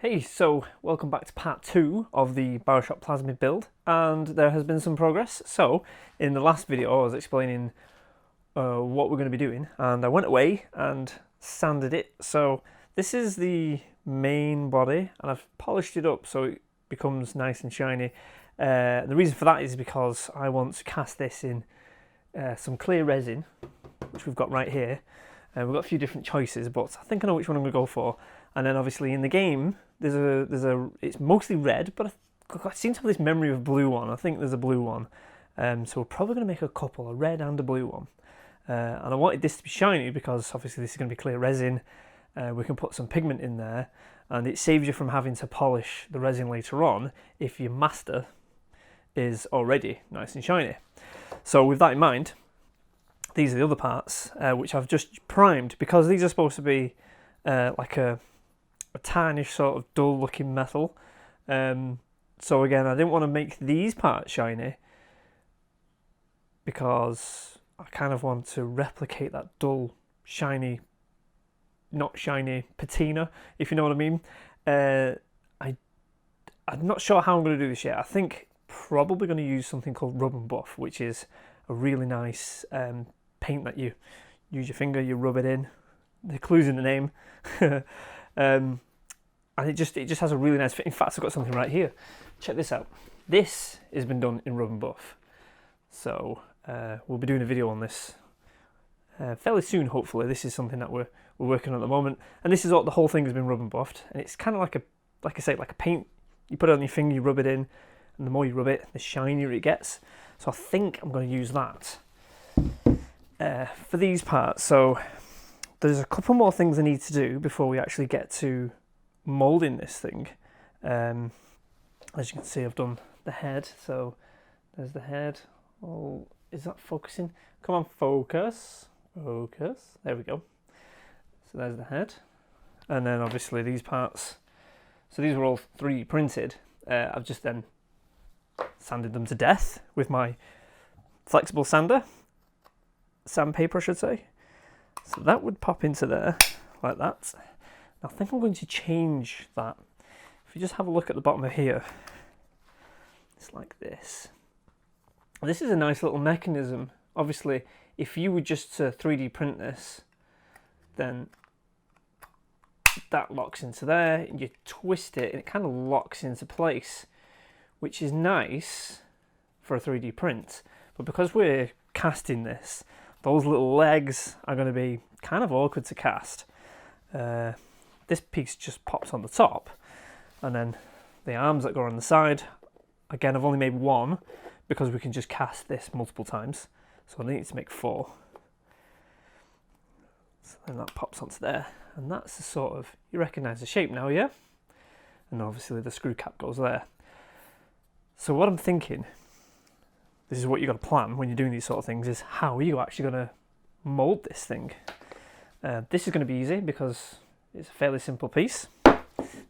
Hey, so welcome back to part 2 of the Bioshock Plasmid build, and there has been some progress. So, in the last video I was explaining what we're going to be doing, and I went away and sanded it. So this is the main body, and I've polished it up so it becomes nice and shiny. The reason for that is because I want to cast this in some clear resin, which we've got right here. We've got a few different choices, but I think I know which one I'm going to go for. And then obviously in the game, it's mostly red, but I seem to have this memory of blue one. I think there's a blue one. So we're probably going to make a couple, a red and a blue one. And I wanted this to be shiny because obviously this is going to be clear resin. We can put some pigment in there, and it saves you from having to polish the resin later on if your master is already nice and shiny. So with that in mind, these are the other parts, which I've just primed, because these are supposed to be like a tarnished sort of dull looking metal. So again, I didn't want to make these parts shiny because I kind of want to replicate that dull, shiny, not shiny patina, if you know what I mean. I'm not sure how I'm going to do this yet. I think probably going to use something called Rub and Buff, which is a really nice paint that you use your finger, you rub it in. The clue's in the name. And it just has a really nice fit. In fact, I've got something right here. Check this out. This has been done in Rub and Buff. So we'll be doing a video on this fairly soon, hopefully. This is something that we're working on at the moment. And this is all, the whole thing has been rub and buffed. And it's kind of like a paint. You put it on your finger, you rub it in, and the more you rub it, the shinier it gets. So I think I'm going to use that for these parts. So there's a couple more things I need to do before we actually get to moulding this thing. As you can see, I've done the head. So there's the head. Oh, is that focusing? Come on, focus. Focus. There we go. So there's the head. And then obviously these parts. So these were all 3D printed. I've just then sanded them to death with my flexible sandpaper I should say. So that would pop into there like that. I think I'm going to change that. If you just have a look at the bottom of here, it's like this. This is a nice little mechanism. Obviously, if you were just to 3D print this, then that locks into there, and you twist it, and it kind of locks into place, which is nice for a 3D print. But because we're casting this, those little legs are going to be kind of awkward to cast. This piece just pops on the top, and then the arms that go on the side, again, I've only made one because we can just cast this multiple times. So I need to make 4. So then that pops onto there, and that's the sort of, you recognise the shape now, yeah? And obviously the screw cap goes there. So what I'm thinking, this is what you've got to plan when you're doing these sort of things, is how are you actually going to mould this thing. This is going to be easy because it's a fairly simple piece.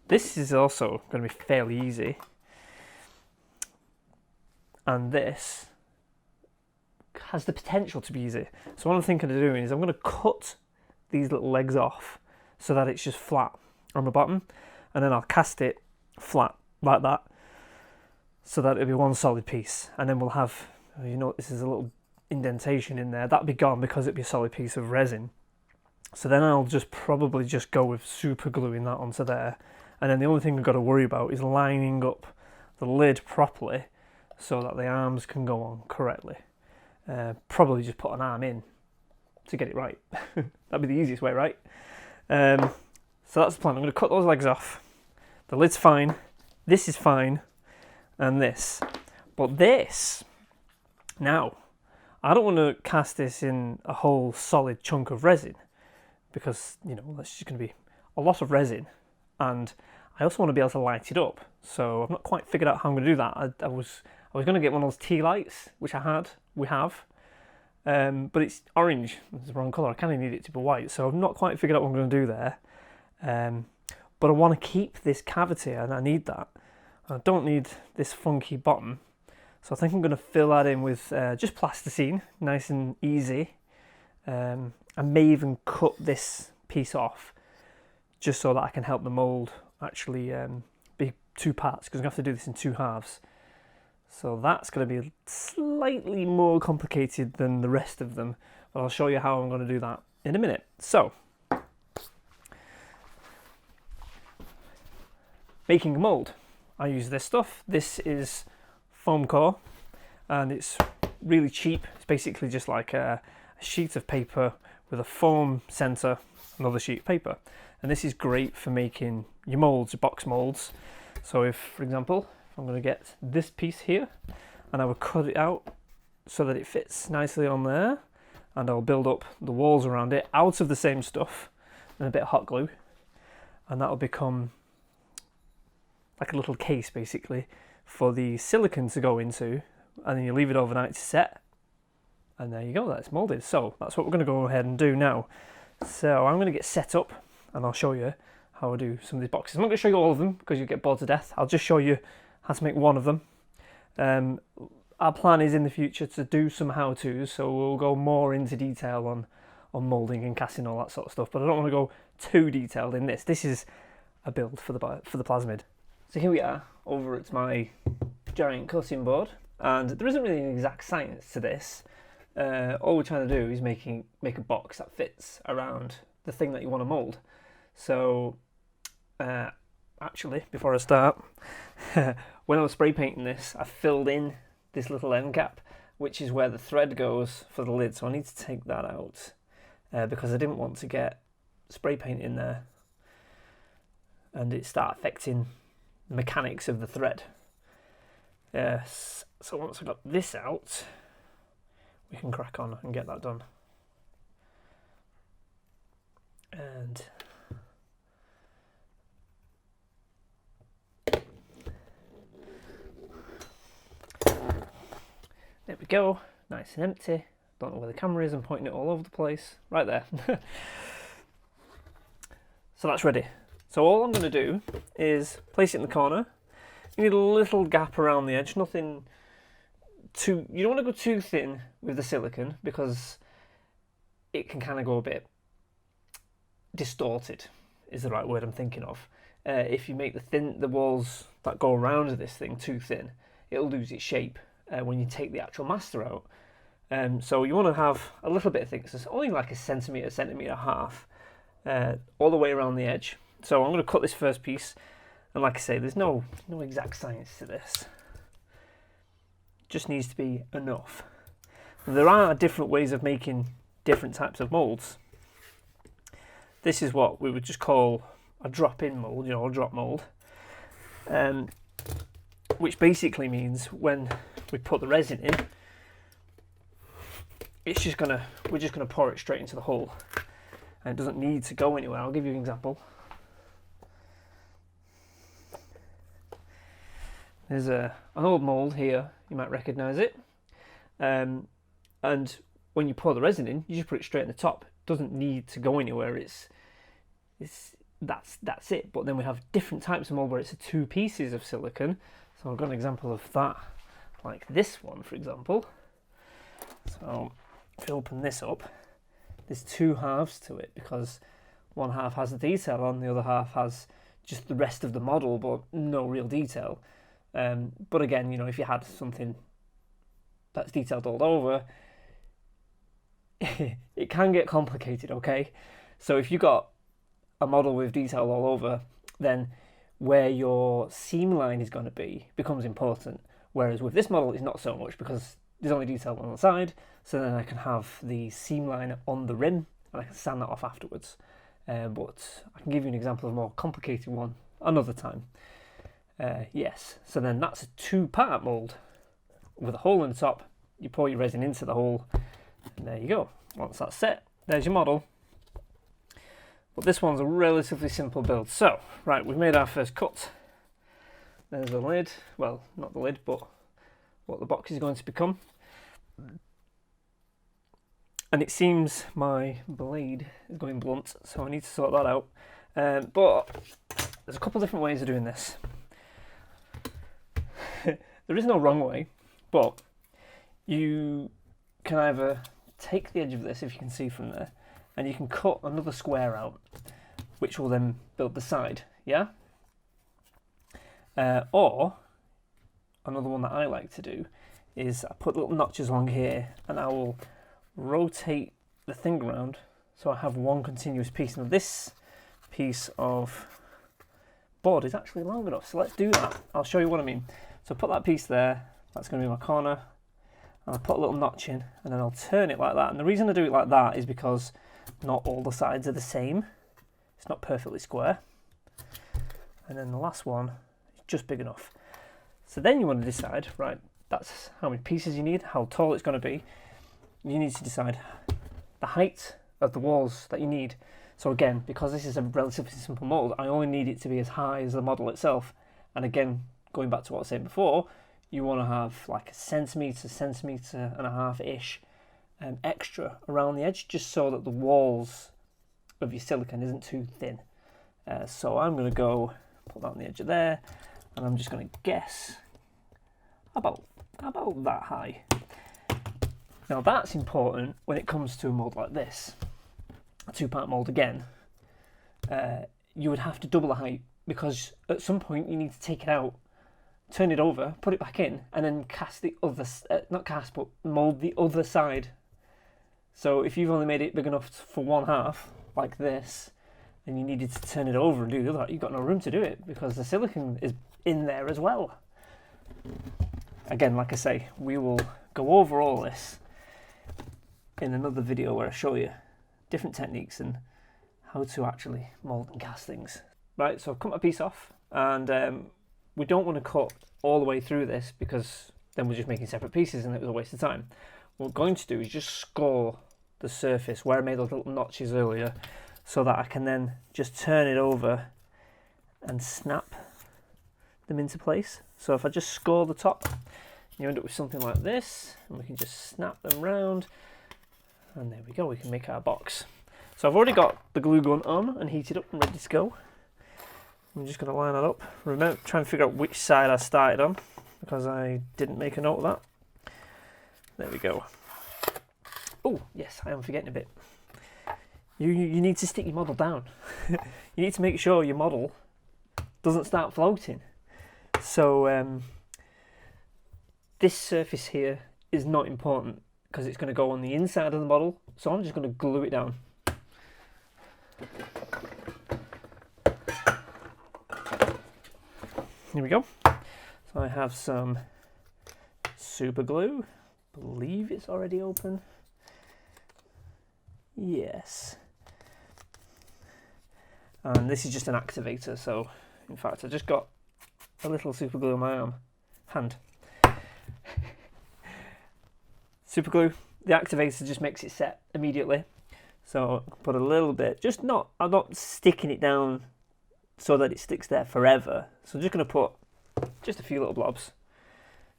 This is also going to be fairly easy. And this has the potential to be easy. So what I'm thinking of doing is I'm going to cut these little legs off so that it's just flat on the bottom, and then I'll cast it flat like that so that it'll be one solid piece. And then we'll have, you know, this is a little indentation in there. That'll be gone because it'll be a solid piece of resin. So then I'll probably just go with super gluing that onto there. And then the only thing I've got to worry about is lining up the lid properly so that the arms can go on correctly. Probably just put an arm in to get it right. That'd be the easiest way, right? So that's the plan. I'm going to cut those legs off. The lid's fine. This is fine. And this. But this, now, I don't want to cast this in a whole solid chunk of resin because, you know, that's just going to be a lot of resin. And I also want to be able to light it up. So I've not quite figured out how I'm going to do that. I was going to get one of those tea lights, which we have. But it's orange. It's the wrong colour. I kind of need it to be white. So I've not quite figured out what I'm going to do there. But I want to keep this cavity, and I need that. I don't need this funky bottom. So I think I'm going to fill that in with just plasticine, nice and easy. I may even cut this piece off just so that I can help the mould actually be 2 parts, because I'm going to have to do this in 2 halves. So that's going to be slightly more complicated than the rest of them, but I'll show you how I'm going to do that in a minute. So, making a mould. I use this stuff. This is foam core, and it's really cheap. It's basically just like a sheet of paper with a foam centre, another sheet of paper. And this is great for making your moulds, your box moulds. So if, for example, I'm going to get this piece here, and I will cut it out so that it fits nicely on there, and I'll build up the walls around it out of the same stuff and a bit of hot glue, and that'll become like a little case basically for the silicone to go into, and then you leave it overnight to set, and there you go, that's moulded. So that's what we're going to go ahead and do now. So I'm going to get set up, and I'll show you how I do some of these boxes. I'm not going to show you all of them because you get bored to death. I'll just show you how to make one of them. Our plan is in the future to do some how-tos, so we'll go more into detail on moulding and casting, all that sort of stuff, but I don't want to go too detailed in this. This is a build for the plasmid. So here we are over at my giant cutting board, and there isn't really an exact science to this. All we're trying to do is make a box that fits around the thing that you want to mould. So actually, before I start, when I was spray painting this, I filled in this little end cap, which is where the thread goes for the lid. So I need to take that out because I didn't want to get spray paint in there and it start affecting the mechanics of the thread. Yes. So once I got this out, we can crack on and get that done. And there we go, nice and empty. Don't know where the camera is, I'm pointing it all over the place. Right there. So that's ready. So all I'm going to do is place it in the corner. You need a little gap around the edge, nothing too, you don't want to go too thin with the silicone because it can kind of go a bit distorted, is the right word I'm thinking of. If you make the walls that go around this thing too thin, it'll lose its shape when you take the actual master out. So you want to have a little bit of thickness, only like a centimetre and a half, all the way around the edge. So I'm going to cut this first piece, and like I say, there's no exact science to this. Just needs to be enough. There are different ways of making different types of moulds. This is what we would just call a drop-in mould, a drop mould, which basically means when we put the resin in, we're just gonna pour it straight into the hole, and it doesn't need to go anywhere. I'll give you an example. There's an old mould here, you might recognise it, and when you pour the resin in, you just put it straight in the top. It doesn't need to go anywhere. That's it. But then we have different types of mould where it's 2 pieces of silicone. So I've got an example of that, like this one, for example. So if you open this up, there's 2 halves to it because one half has the detail on, the other half has just the rest of the model, but no real detail. But again, if you had something that's detailed all over, it can get complicated, okay? So if you got a model with detail all over, then where your seam line is going to be becomes important. Whereas with this model, it's not so much because there's only detail on the side, so then I can have the seam line on the rim and I can sand that off afterwards. But I can give you an example of a more complicated one another time. Yes, so then that's a 2-part mould with a hole in the top. You pour your resin into the hole, and there you go. Once that's set, there's your model. But this one's a relatively simple build. So, right, we've made our first cut. There's the lid. Well, not the lid, but what the box is going to become. And it seems my blade is going blunt, so I need to sort that out. But there's a couple of different ways of doing this. There is no wrong way, but you can either take the edge of this, if you can see from there, and you can cut another square out, which will then build the side, yeah? Or another one that I like to do is I put little notches along here and I will rotate the thing around so I have one continuous piece. Now this piece of board is actually long enough, so let's do that. I'll show you what I mean. So put that piece there, that's going to be my corner, and I'll put a little notch in and then I'll turn it like that. And the reason I do it like that is because not all the sides are the same. It's not perfectly square. And then the last one is just big enough. So then you want to decide, right, that's how many pieces you need, how tall it's going to be. You need to decide the height of the walls that you need. So again, because this is a relatively simple mold, I only need it to be as high as the model itself. And again, going back to what I was saying before, you want to have like a centimetre and a half-ish extra around the edge, just so that the walls of your silicone isn't too thin. So I'm going to go put that on the edge of there, and I'm just going to guess about that high. Now that's important when it comes to a mold like this, a two-part mold again. You would have to double the height, because at some point you need to take it out, turn it over, put it back in, and then cast the other, not cast, but mold the other side. So if you've only made it big enough for one half, like this, and you needed to turn it over and do the other, you've got no room to do it because the silicone is in there as well. Again, like I say, we will go over all this in another video where I show you different techniques and how to actually mold and cast things. Right, so I've cut my piece off, and we don't want to cut all the way through this because then we're just making separate pieces and it was a waste of time. What we're going to do is just score the surface where I made those little notches earlier, so that I can then just turn it over and snap them into place. So if I just score the top, you end up with something like this, and we can just snap them round, and there we go, we can make our box. So I've already got the glue gun on and heated up and ready to go. I'm just going to line that up. Remember, try and figure out which side I started on, because I didn't make a note of that. There we go. Oh yes, I am forgetting a bit. You need to stick your model down. You need to make sure your model doesn't start floating. So this surface here is not important because it's going to go on the inside of the model. So I'm just going to glue it down. Here we go. So I have some super glue. I believe it's already open. Yes. And this is just an activator, so in fact I just got a little super glue on my hand. Super glue, the activator just makes it set immediately. So put a little bit, I'm not sticking it down so that it sticks there forever. So I'm just going to put just a few little blobs.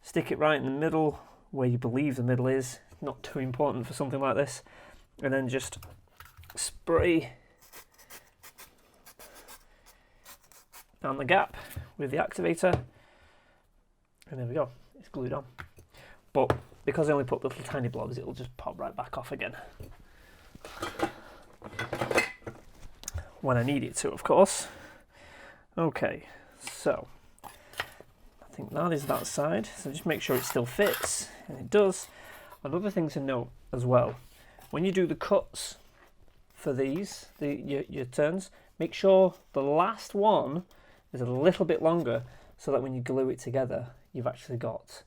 Stick it right in the middle where you believe the middle is, not too important for something like this. And then just spray down the gap with the activator, and there we go, it's glued on. But because I only put little tiny blobs, it'll just pop right back off again when I need it to, of course. Okay, so I think that is that side, so just make sure it still fits, and it does. Another thing to note as well, when you do the cuts for these, your turns, make sure the last one is a little bit longer, so that when you glue it together, you've actually got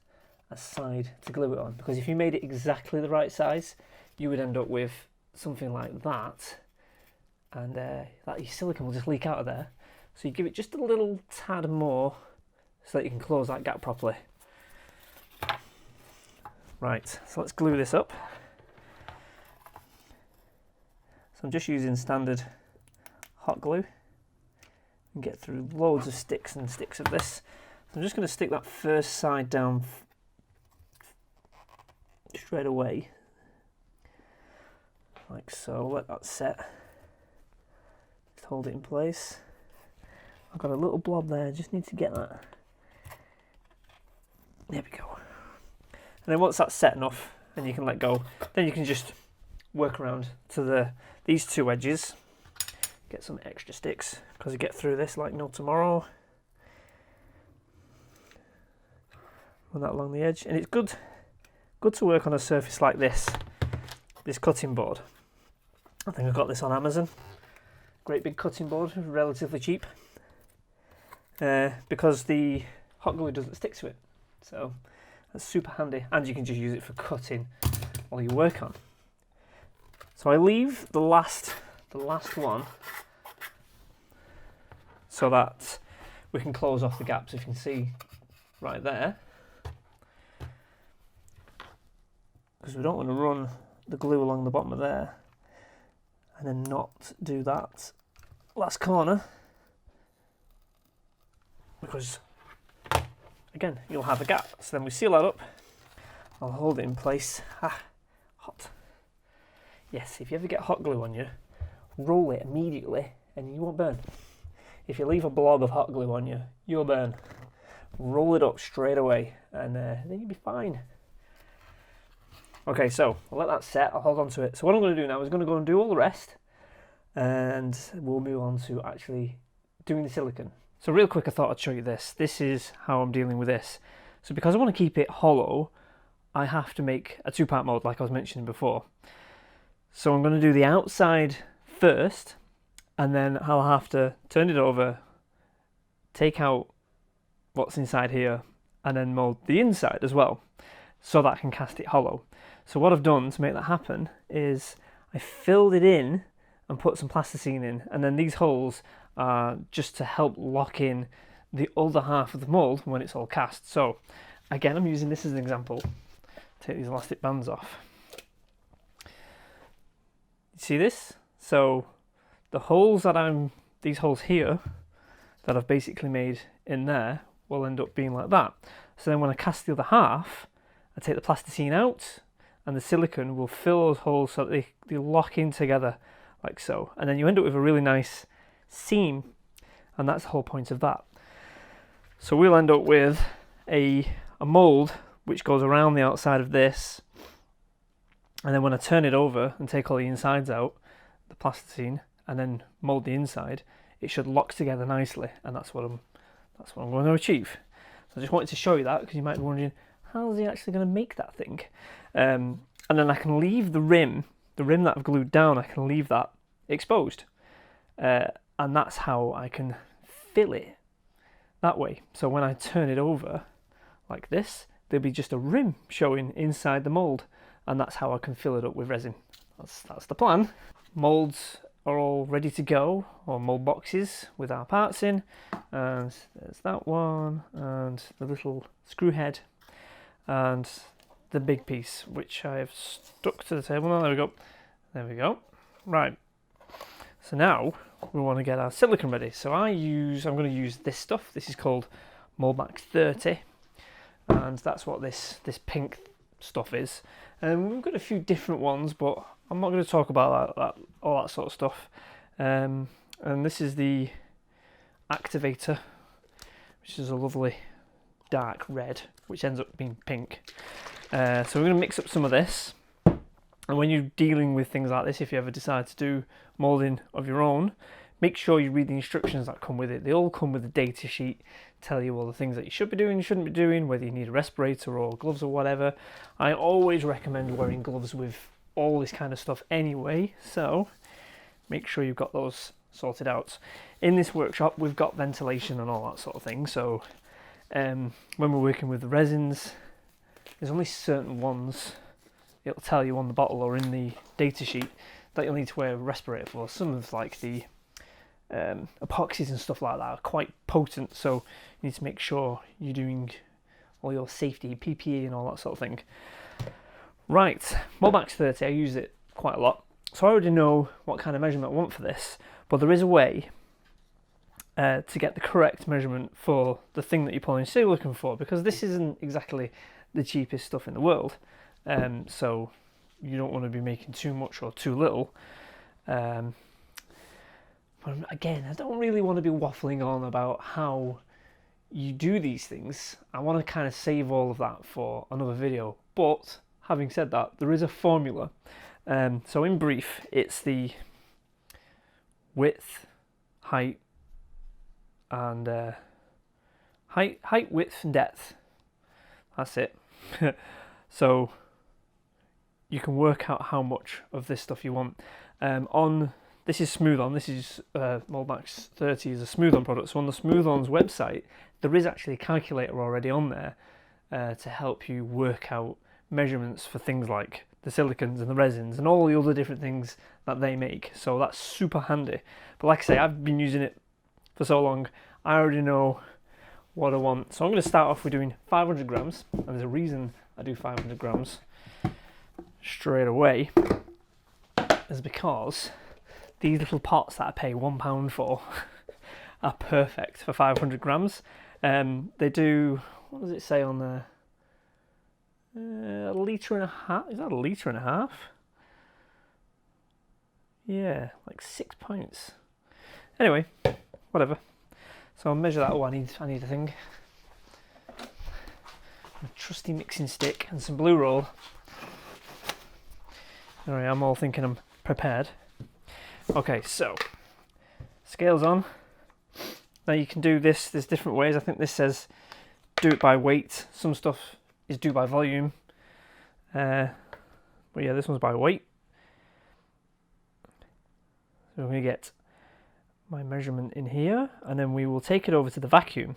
a side to glue it on. Because if you made it exactly the right size, you would end up with something like that, and that your silicone will just leak out of there. So you give it just a little tad more, so that you can close that gap properly. Right, so let's glue this up. So I'm just using standard hot glue and get through loads of sticks and sticks of this. So I'm just going to stick that first side down straight away, like so. Let that set. Just hold it in place. I've got a little blob there, just need to get that. There we go. And then once that's set enough and you can let go, then you can just work around to these two edges, get some extra sticks, because you get through this like no tomorrow. run that along the edge, and it's good to work on a surface like this cutting board. I think I got this on Amazon. Great big cutting board, relatively cheap, because the hot glue doesn't stick to it, so that's super handy, and you can just use it for cutting all you work on. So I leave the last one so that we can close off the gaps. If you can see right there, because we don't want to run the glue along the bottom of there and then not do that last corner, because again you'll have a gap. So then we seal that up. I'll hold it in place. Hot. Yes, if you ever get hot glue on you, roll it immediately and you won't burn. If you leave a blob of hot glue on you, you'll burn. Roll it up straight away and then you'll be fine. Okay, so I'll let that set, I'll hold on to it. So what I'm going to do now is going to go and do all the rest, and we'll move on to actually doing the silicone. So real quick, I thought I'd show you this. This is how I'm dealing with this. So because I want to keep it hollow, I have to make a two-part mold like I was mentioning before. So I'm going to do the outside first, and then I'll have to turn it over, take out what's inside here, and then mold the inside as well, so that I can cast it hollow. So what I've done to make that happen is I filled it in and put some plasticine in, and then these holes are just to help lock in the other half of the mould when it's all cast. So again, I'm using this as an example. Take these elastic bands off. You see this? So the holes that these holes here that I've basically made in there will end up being like that. So then when I cast the other half, I take the plasticine out, and the silicone will fill those holes so that they lock in together like so. And then you end up with a really nice seam, and that's the whole point of that. So we'll end up with a mould which goes around the outside of this, and then when I turn it over and take all the insides out, the plasticine, and then mould the inside, it should lock together nicely, and that's what I'm going to achieve. So I just wanted to show you that, because you might be wondering, how is he actually going to make that thing? And then I can leave the rim that I've glued down, I can leave that exposed. And that's how I can fill it that way. So when I turn it over like this, there'll be just a rim showing inside the mould, and that's how I can fill it up with resin. That's the plan. Moulds are all ready to go, or mould boxes with our parts in, and there's that one, and the little screw head, and the big piece, which I have stuck to the table. Now, there we go. Right, so now we want to get our silicone ready. So I'm going to use this stuff. This is called Moldmax 30, and that's what this pink stuff is. And we've got a few different ones, but I'm not going to talk about all that sort of stuff. And this is the activator, which is a lovely dark red, which ends up being pink. So we're going to mix up some of this. And when you're dealing with things like this, if you ever decide to do moulding of your own, make sure you read the instructions that come with it. They all come with a data sheet, tell you all the things that you should be doing, you shouldn't be doing, whether you need a respirator or gloves or whatever. I always recommend wearing gloves with all this kind of stuff anyway, so make sure you've got those sorted out. In this workshop, we've got ventilation and all that sort of thing, so when we're working with the resins, there's only certain ones it'll tell you on the bottle or in the data sheet that you'll need to wear a respirator for. Some of like the epoxies and stuff like that are quite potent, so you need to make sure you're doing all your safety, PPE and all that sort of thing. Right, Moldmax 30, I use it quite a lot, so I already know what kind of measurement I want for this, but there is a way to get the correct measurement for the thing that you're pulling silicone for, because this isn't exactly the cheapest stuff in the world. So you don't want to be making too much or too little. But again, I don't really want to be waffling on about how you do these things. I want to kind of save all of that for another video. But having said that, there is a formula. So in brief, it's the width, height, and height, width, and depth. That's it. So you can work out how much of this stuff you want. This is Smooth-On. This is Moldmax 30 is a Smooth-On product. So on the Smooth-On's website, there is actually a calculator already on there to help you work out measurements for things like the silicons and the resins and all the other different things that they make. So that's super handy. But like I say, I've been using it for so long, I already know what I want. So I'm going to start off with doing 500 grams, and there's a reason I do 500 grams straight away, is because these little pots that I pay £1 for are perfect for 500 grams. They do, what does it say on there? A litre and a half. Is that a litre and a half? Yeah, like 6 pints. Anyway, whatever. So I'll measure that. Oh, I need a thing. A trusty mixing stick and some blue roll. There I am, all thinking I'm prepared. Okay, so scales on. Now you can do this. There's different ways. I think this says do it by weight. Some stuff is do by volume. But yeah, this one's by weight. So we're going to get my measurement in here, and then we will take it over to the vacuum.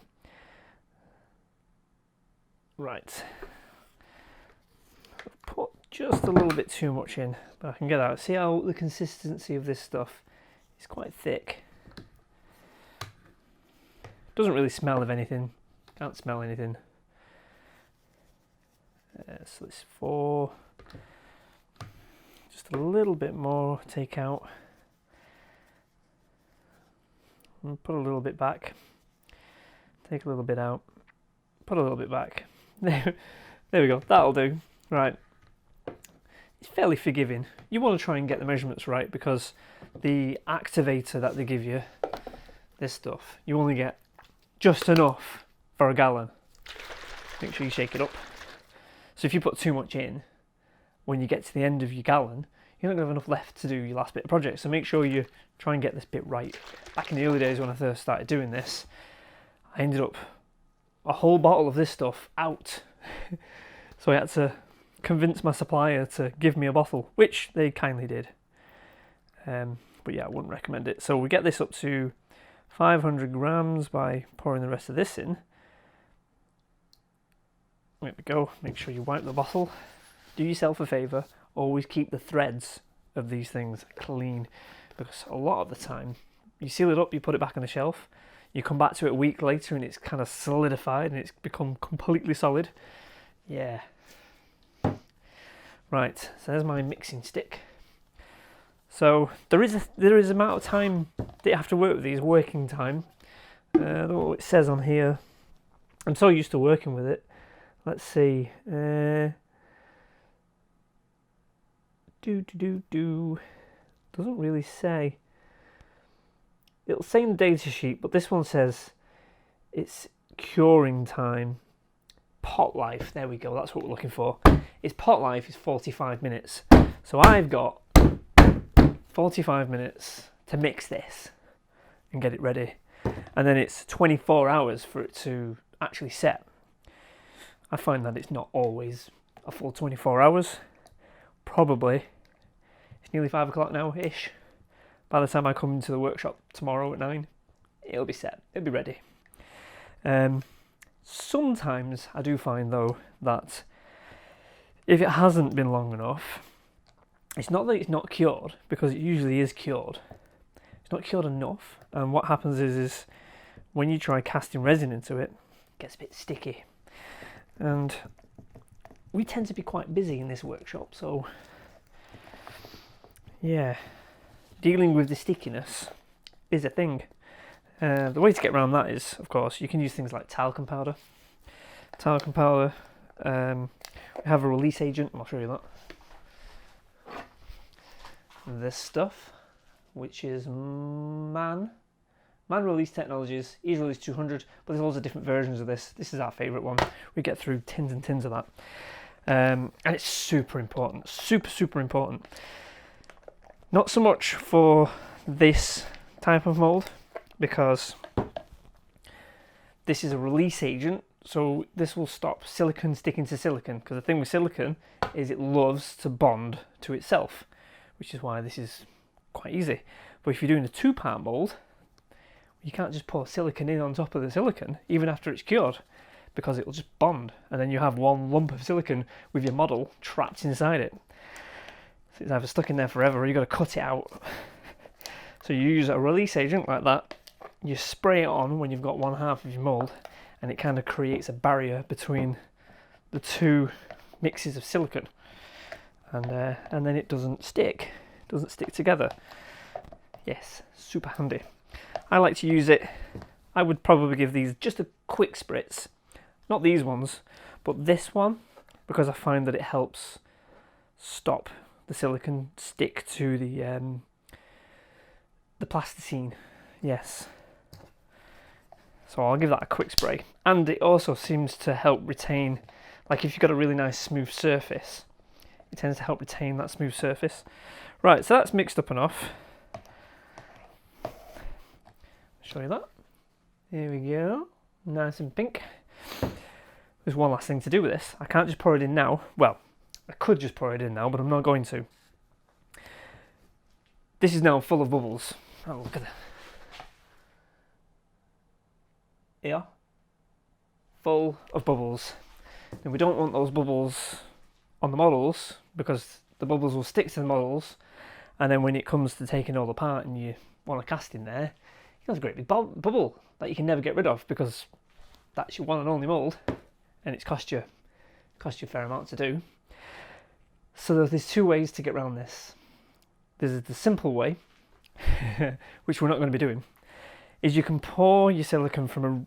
Right. I've put just a little bit too much in, but I can get out. See how the consistency of this stuff is quite thick. Doesn't really smell of anything. Can't smell anything. So it's 4. Just a little bit more take out. And put a little bit back. Take a little bit out. Put a little bit back. There we go. That'll do. Right. It's fairly forgiving. You want to try and get the measurements right, because the activator that they give you, this stuff, you only get just enough for a gallon. Make sure you shake it up. So if you put too much in, when you get to the end of your gallon, you're not going to have enough left to do your last bit of project. So make sure you try and get this bit right. Back in the early days when I first started doing this, I ended up a whole bottle of this stuff out. So I had to convince my supplier to give me a bottle, which they kindly did. But yeah, I wouldn't recommend it. So we get this up to 500 grams by pouring the rest of this in. There we go. Make sure you wipe the bottle. Do yourself a favour. Always keep the threads of these things clean, because a lot of the time you seal it up, you put it back on the shelf, you come back to it a week later and it's kind of solidified and it's become completely solid. Yeah. Right, so there's my mixing stick. So there is amount of time that you have to work with these, working time. I don't know what it says on here. I'm so used to working with it. Let's see. Doesn't really say. It'll say in the data sheet, but this one says it's curing time. Pot life, there we go, that's what we're looking for. Its pot life is 45 minutes. So I've got 45 minutes to mix this and get it ready. And then it's 24 hours for it to actually set. I find that it's not always a full 24 hours. Probably, it's nearly 5 o'clock now-ish. By the time I come into the workshop tomorrow at 9, it'll be set, it'll be ready. Sometimes I do find though that if it hasn't been long enough, it's not that it's not cured, because it usually is cured. It's not cured enough, and what happens is when you try casting resin into it, it gets a bit sticky. And we tend to be quite busy in this workshop, so yeah, dealing with the stickiness is a thing. The way to get around that is, of course, you can use things like talcum powder. Talcum powder, we have a release agent, I'll show you that. This stuff, which is Man Release Technologies, Easy Release 200, but there's loads of different versions of this. This is our favourite one. We get through tins and tins of that. And it's super important, super important. Not so much for this type of mould, because this is a release agent, so this will stop silicon sticking to silicon, because the thing with silicon is it loves to bond to itself, which is why this is quite easy. But if you're doing a 2-part mould, you can't just pour silicon in on top of the silicon, even after it's cured, because it will just bond, and then you have one lump of silicon with your model trapped inside it. So it's either stuck in there forever, or you've got to cut it out. So you use a release agent like that, you spray it on when you've got one half of your mould, and it kind of creates a barrier between the two mixes of silicon, and then it doesn't stick together. Yes, super handy. I like to use it. I would probably give these just a quick spritz, not these ones, but this one, because I find that it helps stop the silicon stick to the plasticine. Yes. So I'll give that a quick spray, and it also seems to help retain, like if you've got a really nice smooth surface, it tends to help retain that smooth surface. Right, so that's mixed up enough. Show you that. Here we go, nice and pink. There's one last thing to do with this. I can't just pour it in now. Well, I could just pour it in now, but I'm not going to. This is now full of bubbles. Oh, look at that. Here, full of bubbles. And we don't want those bubbles on the models, because the bubbles will stick to the models, and then when it comes to taking all apart and you want to cast in there, there's a great big bubble that you can never get rid of, because that's your one and only mould, and it's cost you a fair amount to do. So there's 2 ways to get around this. There's the simple way, which we're not going to be doing, is you can pour your silicon from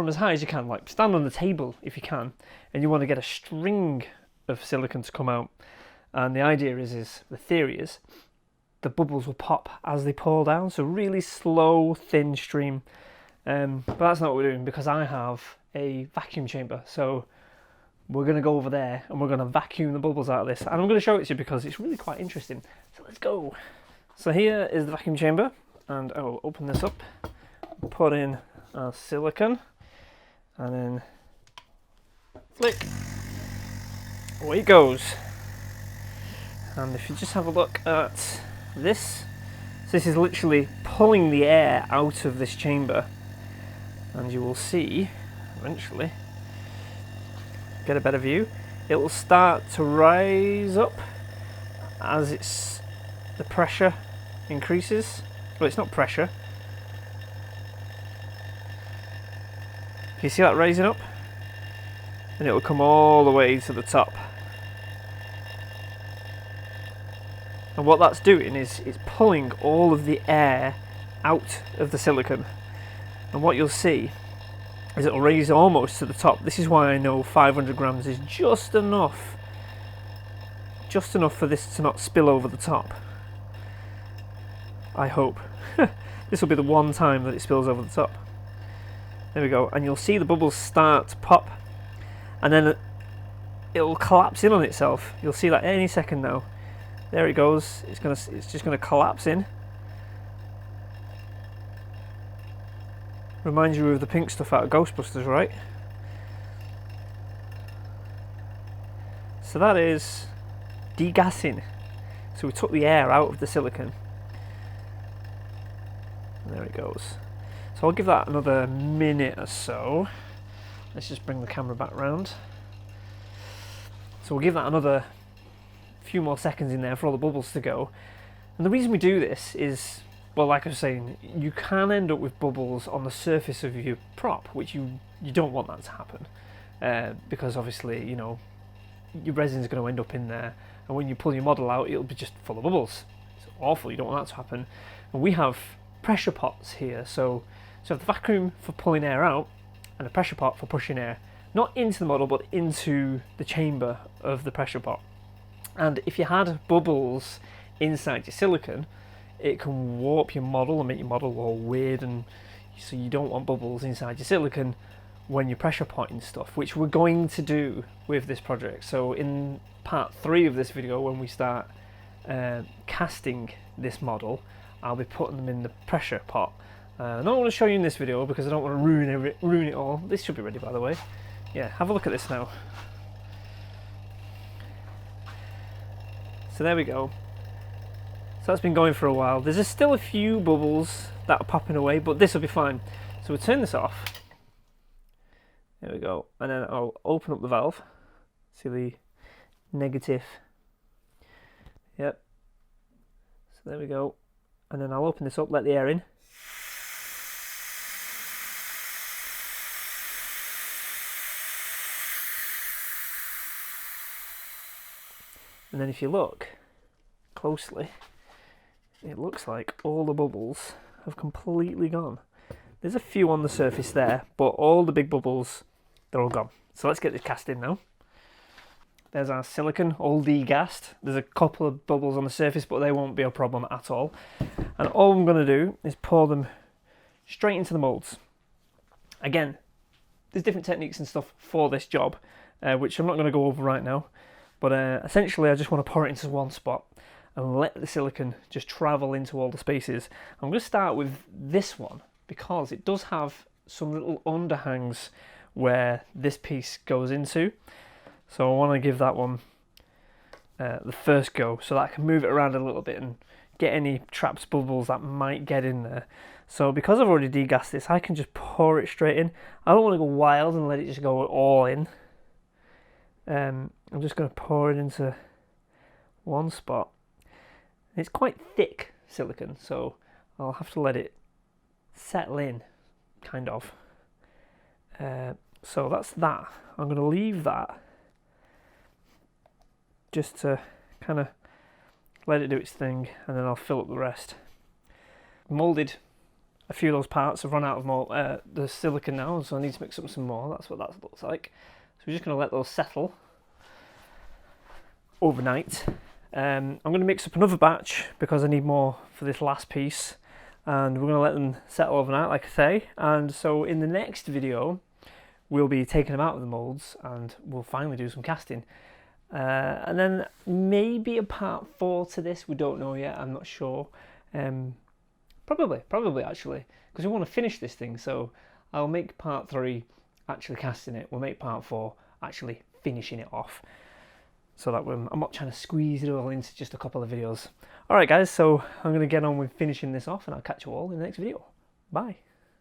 as high as you can, like stand on the table if you can, and you want to get a string of silicon to come out. And the idea is the theory is, the bubbles will pop as they pour down, so really slow, thin stream. But that's not what we're doing, because I have a vacuum chamber. So we're going to go over there and we're going to vacuum the bubbles out of this. And I'm going to show it to you because it's really quite interesting. So let's go. So here is the vacuum chamber, and I will open this up, put in our silicon, and then flick, away it goes. And if you just have a look at this, this is literally pulling the air out of this chamber, and you will see eventually, get a better view, it will start to rise up as the pressure increases. Well, it's not pressure. Can you see that rising up? And it will come all the way to the top. And what that's doing is it's pulling all of the air out of the silicon. And what you'll see is it'll raise almost to the top. This is why I know 500 grams is just enough for this to not spill over the top. I hope. This will be the one time that it spills over the top. There we go, and you'll see the bubbles start to pop, and then it'll collapse in on itself. You'll see that any second now. There it goes. It's just gonna collapse in. Reminds you of the pink stuff out of Ghostbusters, right? So that is degassing. So we took the air out of the silicon. And there it goes. So I'll give that another minute or so. Let's just bring the camera back round. So we'll give that another few more seconds in there for all the bubbles to go. And the reason we do this is, well, like I was saying, you can end up with bubbles on the surface of your prop, which you don't want that to happen, because obviously, you know, your resin is going to end up in there, and when you pull your model out, it'll be just full of bubbles. It's awful. You don't want that to happen. And we have pressure pots here, so the vacuum for pulling air out, and a pressure pot for pushing air, not into the model, but into the chamber of the pressure pot. And if you had bubbles inside your silicon, it can warp your model and make your model all weird, and so you don't want bubbles inside your silicon when you're pressure potting stuff, which we're going to do with this project. So in part 3 of this video, when we start casting this model, I'll be putting them in the pressure pot, I don't want to show you in this video because I don't want to ruin it all. This should be ready, by the way. Yeah, have a look at this now. So there we go. So that's been going for a while. There's still a few bubbles that are popping away, but this will be fine. So we'll turn this off. There we go. And then I'll open up the valve. See the negative. Yep. So there we go. And then I'll open this up, let the air in. And then if you look closely, it looks like all the bubbles have completely gone. There's a few on the surface there, but all the big bubbles, they're all gone. So let's get this cast in now. There's our silicone, all degassed. There's a couple of bubbles on the surface, but they won't be a problem at all. And all I'm going to do is pour them straight into the moulds. Again, there's different techniques and stuff for this job, which I'm not going to go over right now. But essentially, I just want to pour it into one spot and let the silicone just travel into all the spaces. I'm going to start with this one because it does have some little underhangs where this piece goes into. So I want to give that one the first go so that I can move it around a little bit and get any trapped bubbles that might get in there. So because I've already degassed this, I can just pour it straight in. I don't want to go wild and let it just go all in. I'm just going to pour it into one spot. It's quite thick silicone, so I'll have to let it settle in, kind of. So that's that. I'm going to leave that just to kind of let it do its thing, and then I'll fill up the rest. Moulded a few of those parts. I've run out of the silicone now, so I need to mix up some more. That's what that looks like. So we're just going to let those settle overnight. I'm going to mix up another batch because I need more for this last piece, and we're going to let them settle overnight, like I say. And so in the next video, we'll be taking them out of the moulds and we'll finally do some casting. And then maybe a part 4 to this. We don't know yet. I'm not sure. Probably actually, because we want to finish this thing. So I'll make part 3 actually casting it. We'll make part 4 actually finishing it off, so that I'm not trying to squeeze it all into just a couple of videos. Alright guys, so I'm going to get on with finishing this off, and I'll catch you all in the next video. Bye.